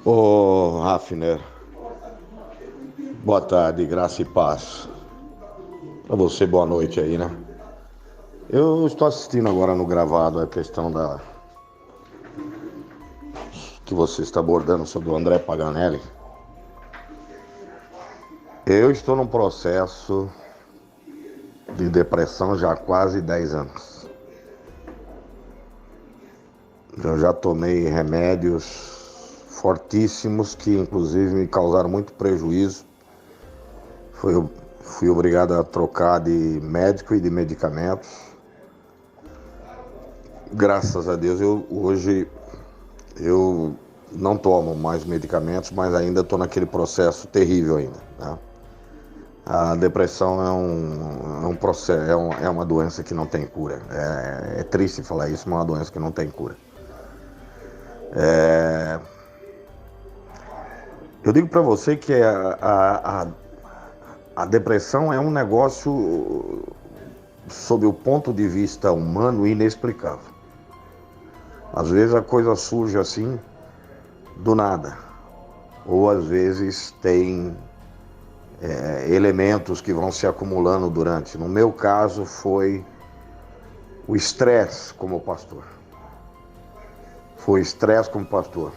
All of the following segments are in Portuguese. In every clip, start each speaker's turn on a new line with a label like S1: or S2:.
S1: Ô, Rafner, boa tarde, graça e paz. Para você, boa noite aí, né? Eu estou assistindo agora no gravado a questão que você está abordando sobre o André Paganelli. Eu estou num processo de depressão já há quase 10 anos. Eu já tomei remédios fortíssimos que inclusive me causaram muito prejuízo. Fui obrigado a trocar de médico e de medicamentos. Graças a Deus, hoje eu não tomo mais medicamentos, mas ainda estou naquele processo terrível ainda, né? A depressão é um processo, é uma doença que não tem cura. É triste falar isso, mas é uma doença que não tem cura. Eu digo para você que a depressão é um negócio, sob o ponto de vista humano, inexplicável. Às vezes a coisa surge assim, do nada. Ou às vezes tem elementos que vão se acumulando durante. No meu caso foi o estresse como pastor. Foi estresse como pastor.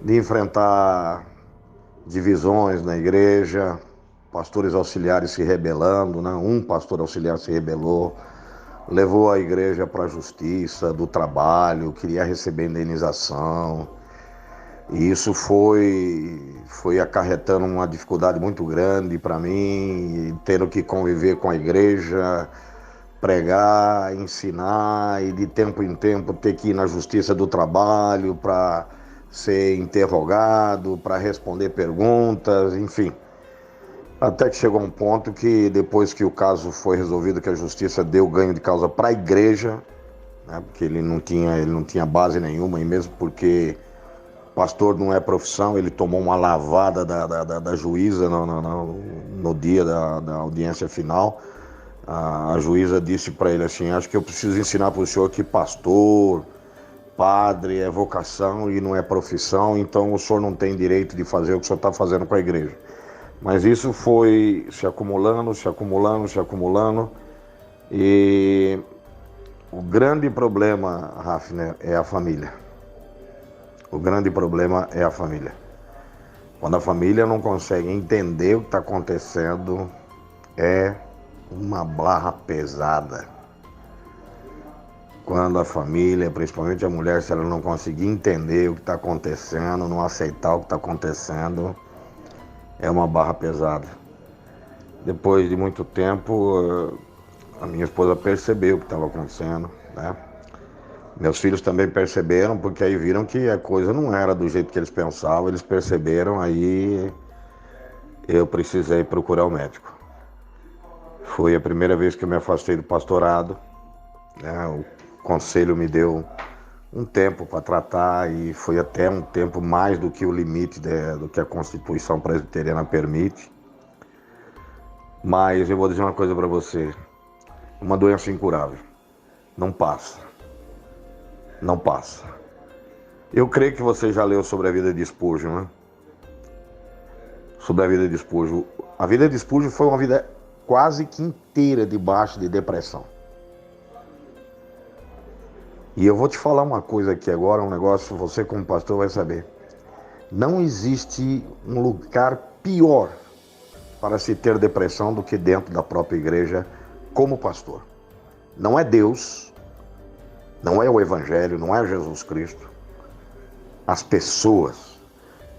S1: De enfrentar divisões na igreja, pastores auxiliares se rebelando, né? Um pastor auxiliar se rebelou, levou a igreja para a justiça do trabalho, queria receber indenização. E isso foi acarretando uma dificuldade muito grande para mim, tendo que conviver com a igreja, pregar, ensinar e de tempo em tempo ter que ir na justiça do trabalho para ser interrogado, para responder perguntas, enfim. Até que chegou um ponto que depois que o caso foi resolvido, que a justiça deu ganho de causa para a igreja, né, porque ele não tinha base nenhuma, e mesmo porque pastor não é profissão, ele tomou uma lavada da juíza no dia da audiência final. A juíza disse para ele assim: acho que eu preciso ensinar para o senhor que pastor, padre é vocação e não é profissão, então o senhor não tem direito de fazer o que o senhor está fazendo com a igreja. Mas isso foi se acumulando, se acumulando, se acumulando. E o grande problema, Rafner, é a família. O grande problema é a família. Quando a família não consegue entender o que está acontecendo, é uma barra pesada. Quando a família, principalmente a mulher, se ela não conseguir entender o que está acontecendo, não aceitar o que está acontecendo, é uma barra pesada. Depois de muito tempo, a minha esposa percebeu o que estava acontecendo, né? Meus filhos também perceberam, porque aí viram que a coisa não era do jeito que eles pensavam, eles perceberam, aí eu precisei procurar o médico. Foi a primeira vez que eu me afastei do pastorado, né? O conselho me deu um tempo para tratar e foi até um tempo mais do que o limite do que a Constituição Presbiteriana permite. Mas eu vou dizer uma coisa para você: uma doença incurável. Não passa. Não passa. Eu creio que você já leu sobre a vida de Spurgeon, né? Sobre a vida de Spurgeon. A vida de Spurgeon foi uma vida quase que inteira debaixo de depressão. E eu vou te falar uma coisa aqui agora, um negócio, você como pastor vai saber. Não existe um lugar pior para se ter depressão do que dentro da própria igreja como pastor. Não é Deus, não é o Evangelho, não é Jesus Cristo. As pessoas,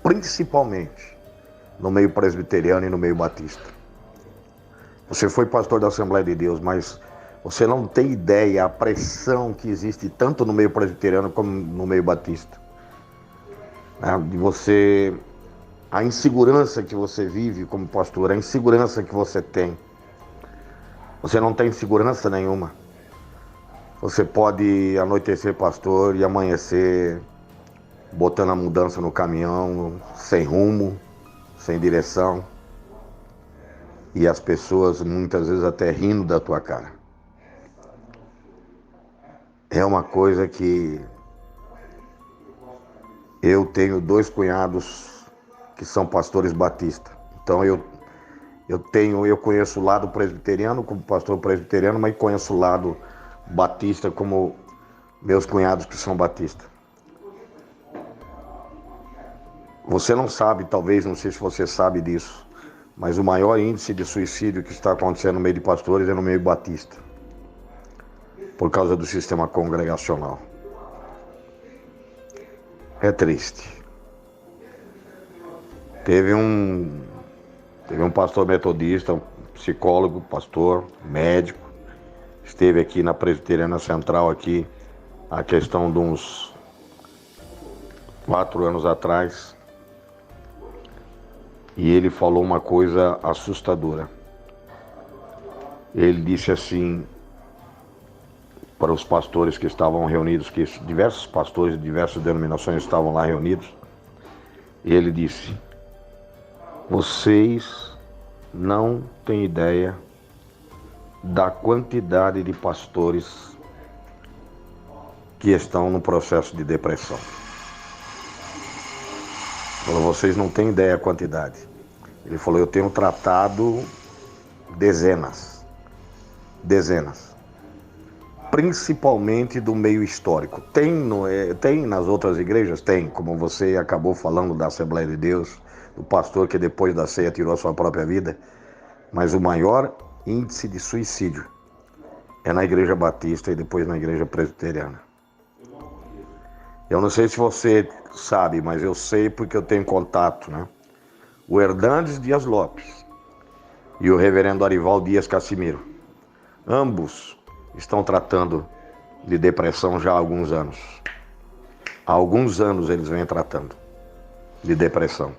S1: principalmente no meio presbiteriano e no meio batista. Você foi pastor da Assembleia de Deus, mas você não tem ideia a pressão que existe tanto no meio presbiteriano como no meio batista. De você, a insegurança que você vive como pastor, a insegurança que você tem. Você não tem segurança nenhuma. Você pode anoitecer pastor e amanhecer botando a mudança no caminhão, sem rumo, sem direção. E as pessoas muitas vezes até rindo da tua cara. É uma coisa que Eu tenho 2 cunhados que são pastores batistas. Então eu conheço o lado presbiteriano como pastor presbiteriano, mas conheço o lado batista como meus cunhados que são batistas. Você não sabe, talvez, não sei se você sabe disso, mas o maior índice de suicídio que está acontecendo no meio de pastores é no meio batista, por causa do sistema congregacional. É triste. Teve um pastor metodista, um psicólogo, pastor, médico, esteve aqui na Presbiteriana Central, aqui, a questão de uns 4 anos atrás, e ele falou uma coisa assustadora. Ele disse assim para os pastores que estavam reunidos, que diversos pastores de diversas denominações estavam lá reunidos, e ele disse: vocês não têm ideia da quantidade de pastores que estão no processo de depressão. Vocês não têm ideia da quantidade. Ele falou: eu tenho tratado dezenas, principalmente do meio histórico. Tem nas outras igrejas? Tem, como você acabou falando da Assembleia de Deus, do pastor que depois da ceia tirou a sua própria vida, mas o maior índice de suicídio é na igreja batista e depois na igreja presbiteriana. Eu não sei se você sabe, mas eu sei porque eu tenho contato, né? O Hernandes Dias Lopes e o reverendo Arival Dias Cassimiro, ambos estão tratando de depressão já há alguns anos. Há alguns anos eles vêm tratando de depressão.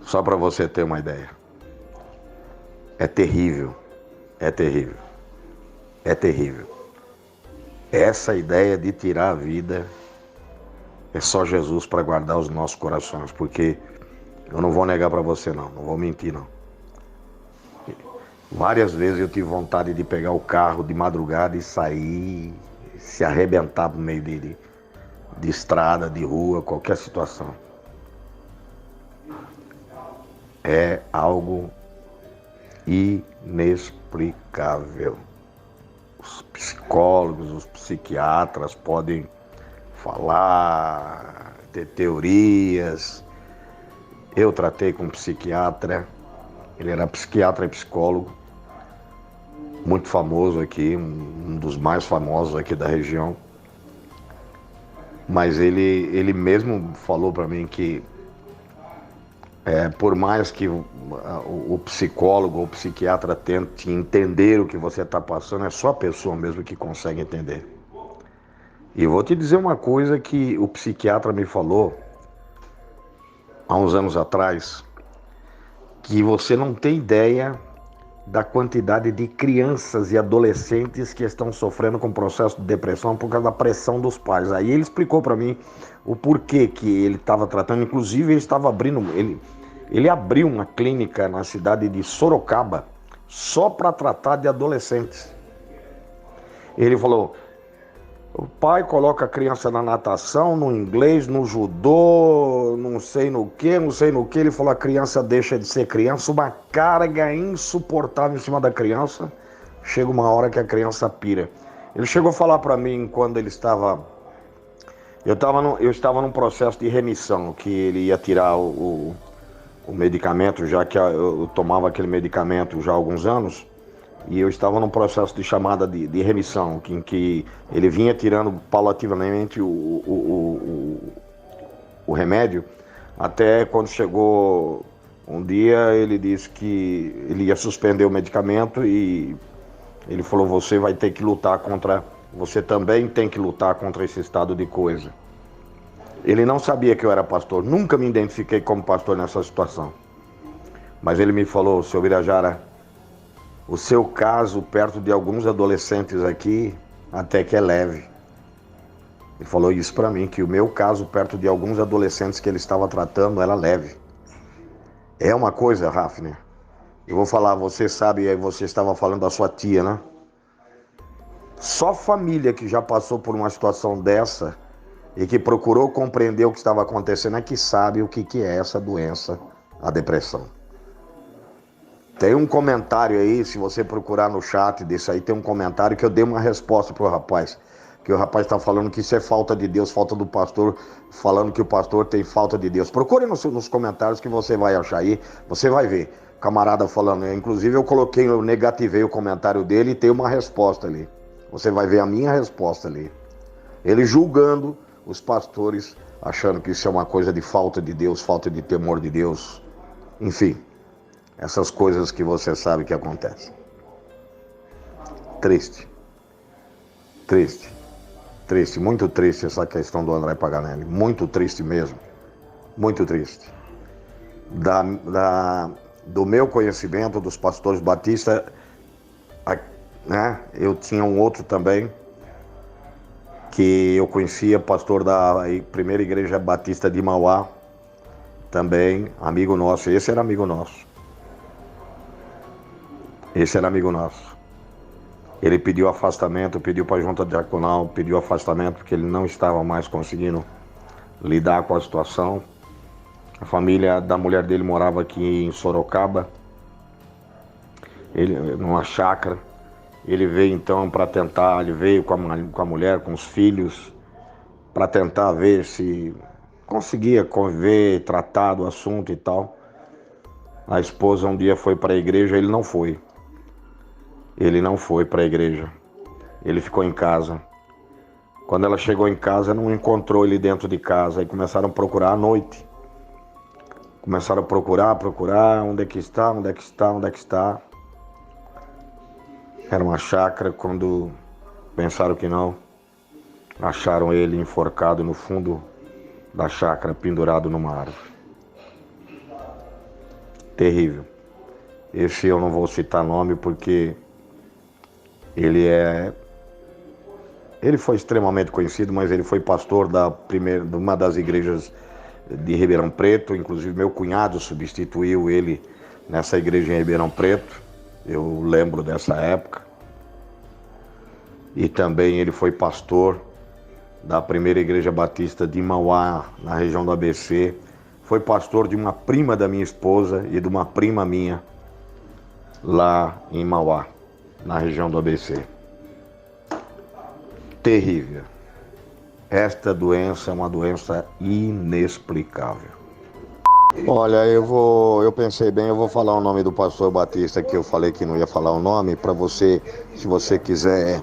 S1: Só para você ter uma ideia. É terrível, é terrível, é terrível. Essa ideia de tirar a vida é só Jesus para guardar os nossos corações, porque eu não vou negar para você não vou mentir não. Várias vezes eu tive vontade de pegar o carro de madrugada e sair, se arrebentar no meio de estrada, de rua, qualquer situação. É algo inexplicável. Os psicólogos, os psiquiatras podem falar, ter teorias. Eu tratei com um psiquiatra, ele era psiquiatra e psicólogo, muito famoso aqui, um dos mais famosos aqui da região. Mas ele mesmo falou para mim que por mais que o psicólogo ou o psiquiatra tente entender o que você está passando, é só a pessoa mesmo que consegue entender. E eu vou te dizer uma coisa que o psiquiatra me falou há uns anos atrás, que você não tem ideia da quantidade de crianças e adolescentes que estão sofrendo com processo de depressão por causa da pressão dos pais. Aí ele explicou para mim o porquê que ele estava tratando. Inclusive ele estava abrindo, ele abriu uma clínica na cidade de Sorocaba só para tratar de adolescentes. Ele falou: o pai coloca a criança na natação, no inglês, no judô, não sei no que. Ele falou: a criança deixa de ser criança, uma carga insuportável em cima da criança. Chega uma hora que a criança pira. Ele chegou a falar para mim quando ele estava... Eu estava num processo de remissão, que ele ia tirar o medicamento, já que eu tomava aquele medicamento já há alguns anos. E eu estava num processo de chamada de remissão, em que ele vinha tirando paulativamente o remédio, até quando chegou um dia ele disse que ele ia suspender o medicamento e ele falou: você vai ter que lutar contra, você também tem que lutar contra esse estado de coisa. Ele não sabia que eu era pastor, nunca me identifiquei como pastor nessa situação. Mas ele me falou: seu Birajara, o seu caso, perto de alguns adolescentes aqui, até que é leve. Ele falou isso para mim, que o meu caso, perto de alguns adolescentes que ele estava tratando, era leve. É uma coisa, Rafner. Eu vou falar, você sabe, aí você estava falando da sua tia, né? Só família que já passou por uma situação dessa, e que procurou compreender o que estava acontecendo é que sabe o que é essa doença, a depressão. Tem um comentário aí, se você procurar no chat desse aí, tem um comentário que eu dei uma resposta pro rapaz. Que o rapaz está falando que isso é falta de Deus, falta do pastor, falando que o pastor tem falta de Deus. Procure nos comentários que você vai achar aí, você vai ver. Camarada falando, inclusive eu negativei o comentário dele e tem uma resposta ali. Você vai ver a minha resposta ali. Ele julgando os pastores, achando que isso é uma coisa de falta de Deus, falta de temor de Deus. Enfim, essas coisas que você sabe que acontecem. Triste. Triste. Triste, muito triste essa questão do André Paganelli. Muito triste mesmo. Muito triste. Do meu conhecimento dos pastores batistas, né, eu tinha um outro também, que eu conhecia, pastor da primeira igreja batista de Mauá, também amigo nosso. Esse era amigo nosso. Ele pediu afastamento, pediu para a junta diaconal, pediu afastamento porque ele não estava mais conseguindo lidar com a situação. A família da mulher dele morava aqui em Sorocaba, numa chácara. Ele veio então para tentar, ele veio com a mulher, com os filhos, para tentar ver se conseguia conviver, tratar do assunto e tal. A esposa um dia foi para a igreja, ele não foi. Ele não foi para a igreja. Ele ficou em casa. Quando ela chegou em casa, não encontrou ele dentro de casa. Aí começaram a procurar à noite. Começaram a procurar, onde é que está. Era uma chácara. Quando pensaram que não, acharam ele enforcado no fundo da chácara, pendurado numa árvore. Terrível. Esse eu não vou citar nome porque ele foi extremamente conhecido, mas ele foi pastor de uma das igrejas de Ribeirão Preto. Inclusive meu cunhado substituiu ele nessa igreja em Ribeirão Preto. Eu lembro dessa época. E também ele foi pastor da primeira igreja batista de Mauá, na região do ABC. Foi pastor de uma prima da minha esposa e de uma prima minha lá em Mauá, na região do ABC. Terrível. Esta doença é uma doença inexplicável. Olha, eu pensei bem, eu vou falar o nome do pastor Batista, que eu falei que não ia falar o nome, para você, se você quiser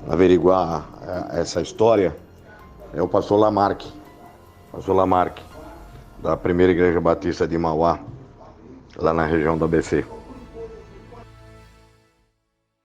S1: averiguar essa história, é o pastor Lamarque, da primeira igreja batista de Mauá, lá na região do ABC.